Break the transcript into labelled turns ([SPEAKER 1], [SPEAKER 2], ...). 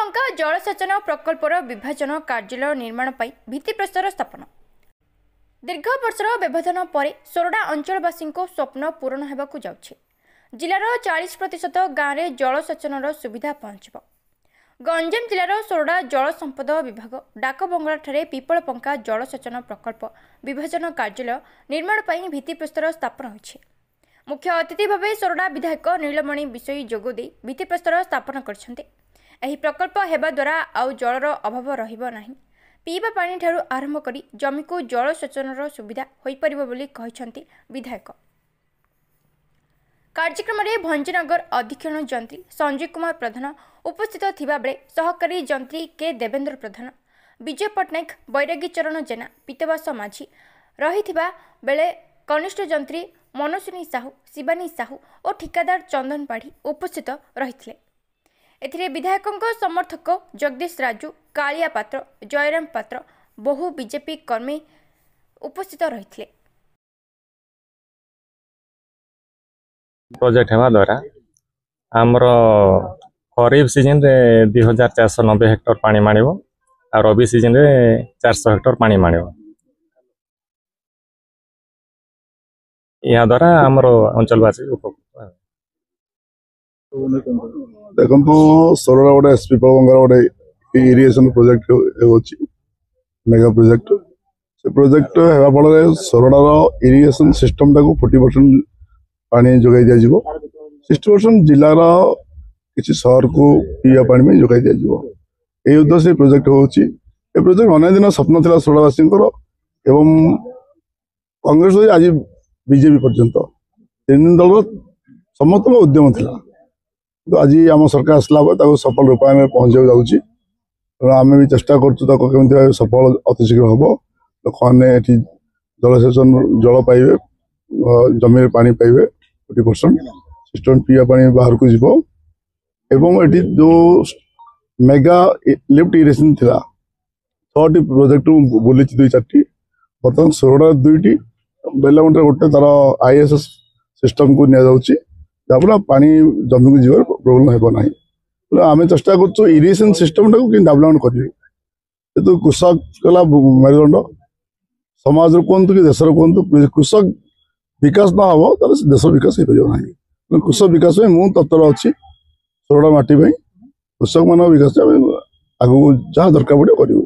[SPEAKER 1] विद्यापंका जलसेचन प्रकल्पर विभाजन कार्यालय निर्माण पर भित्तिप्रस्तर स्थापन। दीर्घ वर्षर व्यवधान पर सोरडा अंचलवासी स्वप्न पूरण होगाकू जाउछि। जिलार 40% गाँव में जलसेचन सुविधा पहुंचब। गंजाम जिलार सोरडा जल संपद विभाग डाकबंगला पिपलपंका जलसेचन प्रकल्प विभाजन कार्यालय निर्माण पर भित्तिप्रस्तर स्थापन होइछि। मुख्य अतिथि भाव सोरडा विधायक नीलमणि विषयी जोगदे भित्तिप्रस्तर स्थापन करछन्ते। एही प्रकल्प हेबा द्वारा आउ जलर अभाव रहिबो नाही। पीवा पानी ठारू आरंभ करी जमी को जलसेचन सुविधा होई परिबो बोली कहिसन्ते विधायक। कार्यक्रम में भंजनगर अधीक्षण जंत्री संजय कुमार प्रधान उपस्थित थिबा बेले सहकारी जंत्री के देवेंद्र प्रधान, विजय पट्टनायक, बैरागी चरण जेना, पीतवास माझी रहिथिबा बेले कनिष्ठ जंत्री मनोसिनी साहू, शिवानी साहू और ठिकादार चंदन पाढ़ी उपस्थित रहिथिले। एथिरे विधायकों समर्थक जगदीश राजू, कालिया पात्र, जयराम पात्र, बहु बीजेपी कर्मी उपस्थित रहिथिले।
[SPEAKER 2] प्रोजेक्ट हेबा द्वारा आमर खरीफ सीजन रे 2490 हेक्टर पानी माणिबो और रबी सीजन रे 400 हेक्टर पानी माणिबो। या द्वारा आमर अंचलवासी उपकृत।
[SPEAKER 3] देखो सोरडा गोटे एसपी पिपलपंका गोटे इरिगेशन प्रोजेक्ट होची मेगा प्रोजेक्ट। से प्रोजेक्ट हेबा फल सोरडार इरिगेशन सिस्टम टाको 40% पानी जोगाई दिया जिवो। 60% जिलार किसी शहर को पीवा पानी में जोगाई दिया जिवो। ए उद्देश्य प्रोजेक्ट होची। ए प्रोजेक्ट अनेक दिन स्वप्न थिला सोरडावासी एवं कांग्रेस आज बीजेपी पर्यंत 3 दिन दल समस्त उद्यम थिला। तो आज आम सरकार आसला सफल रूपायन में पहुंचा जाऊँगी। आम भी चेष्टा कर सफल अतिशीघ्र हम लोक मैंने जलसेचन जल पाइबे, जमी पानी पाइबे 40% सिस्टम पीवा पानी बाहर को जीव। एवं ये जो मेगा लिफ्ट इरिगेशन थिला 6टी प्रोजेक्ट बुली 2-4टी बर्तमान सोरडा 2टी बेलागुंटा गोटे तार ISS सिस्टम को नि जाऊँगी जहाँ पानी जमी को जीवर प्रोब्लेम होना। आम चेष्टा कर इरिगेशन सिस्टम टाक डेवलपमेंट करें। तो कृषक कला मेरुदंड समाज कहतु कि देशर कहतु कृषक विकास ना हम तो देश विकास हो पार। कृषक विकास में मुझे तत्पर अच्छी सोरडा माटी कृषक मान विकास आगे जहाँ दरकार पड़े करूँ।